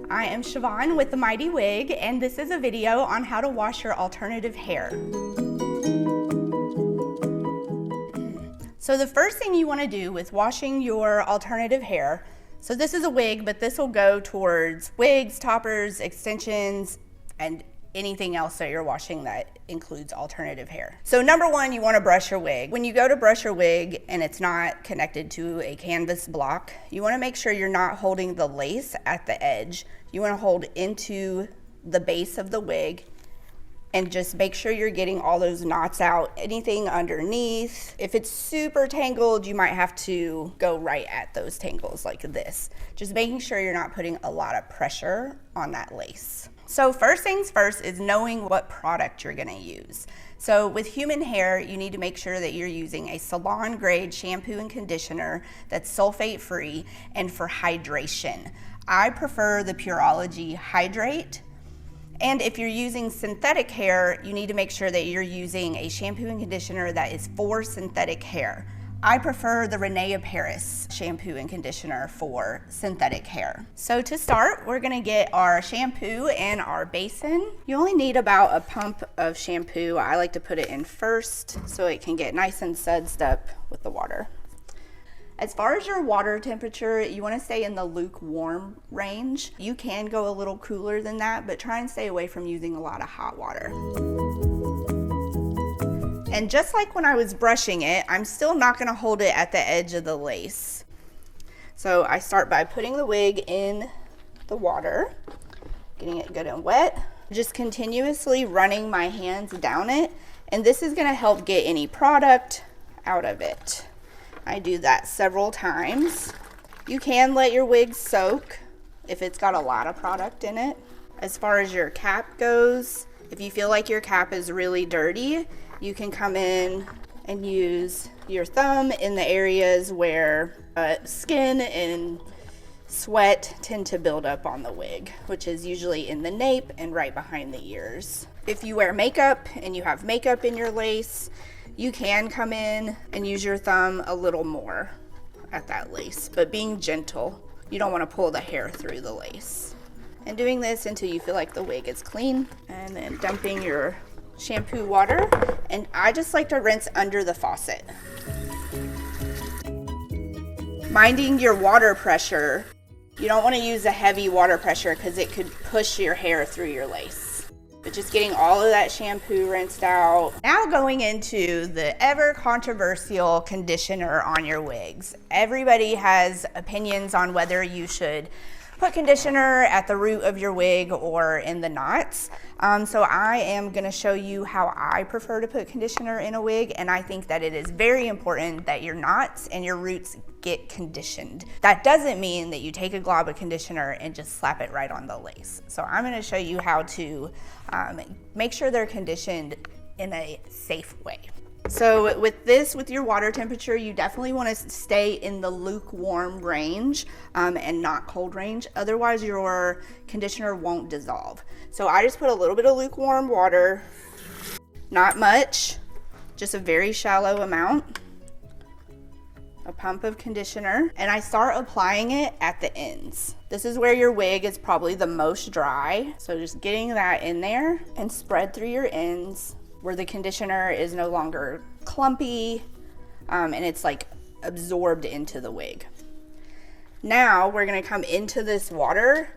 I am Siobhan with The Mighty Wig, and this is a video on how to wash your alternative hair. So the first thing you want to do with washing your alternative hair, so this is a wig, but this will go towards wigs, toppers, extensions, and anything else that you're washing that includes alternative hair. So number one, you want to brush your wig. When you go to brush your wig and it's not connected to a canvas block, you want to make sure you're not holding the lace at the edge. You want to hold into the base of the wig and just make sure you're getting all those knots out. Anything underneath, if it's super tangled, you might have to go right at those tangles like this. Just making sure you're not putting a lot of pressure on that lace. So first things first is knowing what product you're gonna use. So with human hair, you need to make sure that you're using a salon grade shampoo and conditioner that's sulfate free and for hydration. I prefer the Pureology Hydrate. And if you're using synthetic hair, you need to make sure that you're using a shampoo and conditioner that is for synthetic hair. I prefer the Renee Paris shampoo and conditioner for synthetic hair. So to start, we're gonna get our shampoo and our basin. You only need about a pump of shampoo. I like to put it in first so it can get nice and sudsed up with the water. As far as your water temperature, you want to stay in the lukewarm range. You can go a little cooler than that, but try and stay away from using a lot of hot water. And just like when I was brushing it, I'm still not going to hold it at the edge of the lace. So I start by putting the wig in the water, getting it good and wet, just continuously running my hands down it, and this is going to help get any product out of it. I do that several times. You can let your wig soak if it's got a lot of product in it. As far as your cap goes, if you feel like your cap is really dirty, you can come in and use your thumb in the areas where skin and sweat tend to build up on the wig, which is usually in the nape and right behind the ears. If you wear makeup and you have makeup in your lace, you can come in and use your thumb a little more at that lace, but being gentle. You don't want to pull the hair through the lace. And doing this until you feel like the wig is clean, and then dumping your shampoo water. And I just like to rinse under the faucet. Minding your water pressure. You don't want to use a heavy water pressure because it could push your hair through your lace. But just getting all of that shampoo rinsed out. Now going into the ever controversial conditioner on your wigs. Everybody has opinions on whether you should put conditioner at the root of your wig or in the knots. So I am gonna show you how I prefer to put conditioner in a wig, and I think that it is very important that your knots and your roots get conditioned. That doesn't mean that you take a glob of conditioner and just slap it right on the lace. So I'm gonna show you how to make sure they're conditioned in a safe way. So with your water temperature, you definitely want to stay in the lukewarm range and not cold range. Otherwise, your conditioner won't dissolve. So I just put a little bit of lukewarm water, not much, just a very shallow amount, a pump of conditioner, and I start applying it at the ends. This is where your wig is probably the most dry. So just getting that in there and spread through your ends, where the conditioner is no longer clumpy and it's like absorbed into the wig. Now we're gonna come into this water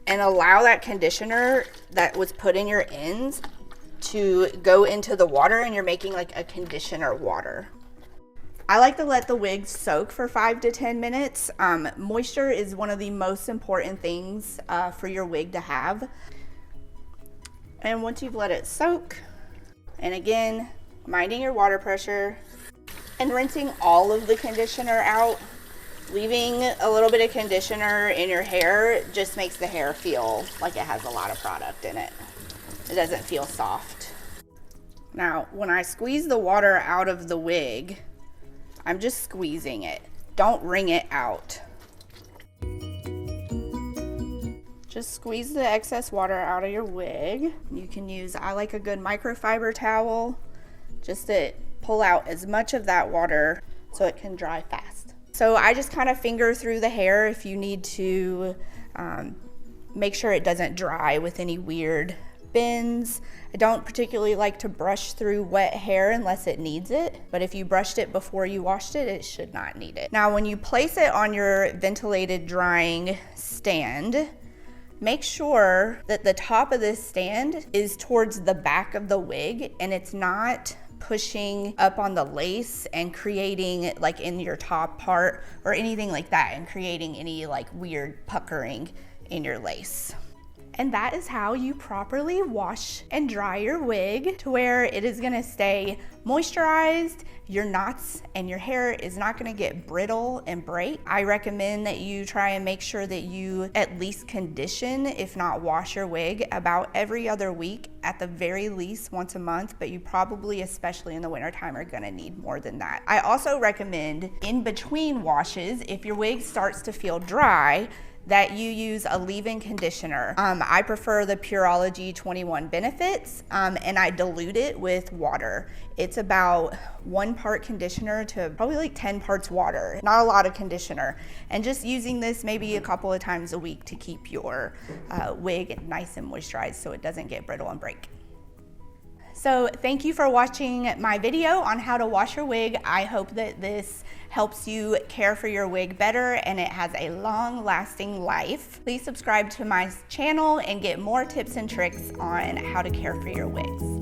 and allow that conditioner that was put in your ends to go into the water, and you're making like a conditioner water. I like to let the wig soak for 5 to 10 minutes. Moisture is one of the most important things for your wig to have. And once you've let it soak, and again, minding your water pressure and rinsing all of the conditioner out, leaving a little bit of conditioner in your hair just makes the hair feel like it has a lot of product in it. It doesn't feel soft. Now, when I squeeze the water out of the wig, I'm just squeezing it. Don't wring it out. Just squeeze the excess water out of your wig. You can use, I like a good microfiber towel, just to pull out as much of that water so it can dry fast. So I just kind of finger through the hair. If you need to Make sure it doesn't dry with any weird bends. I don't particularly like to brush through wet hair unless it needs it, but if you brushed it before you washed it, it should not need it. Now, when you place it on your ventilated drying stand, make sure that the top of this stand is towards the back of the wig and it's not pushing up on the lace and creating like in your top part or anything like that and creating any like weird puckering in your lace. And that is how you properly wash and dry your wig to where it is gonna stay moisturized, your knots and your hair is not gonna get brittle and break. I recommend that you try and make sure that you at least condition, if not wash your wig, about every other week, at the very least once a month, but you probably, especially in the wintertime, are gonna need more than that. I also recommend in between washes, if your wig starts to feel dry, that you use a leave-in conditioner. I prefer the Pureology 21 Benefits, and I dilute it with water. It's about 1 part conditioner to probably like 10 parts water, not a lot of conditioner. And just using this maybe a couple of times a week to keep your wig nice and moisturized so it doesn't get brittle and break. So thank you for watching my video on how to wash your wig. I hope that this helps you care for your wig better and it has a long-lasting life. Please subscribe to my channel and get more tips and tricks on how to care for your wigs.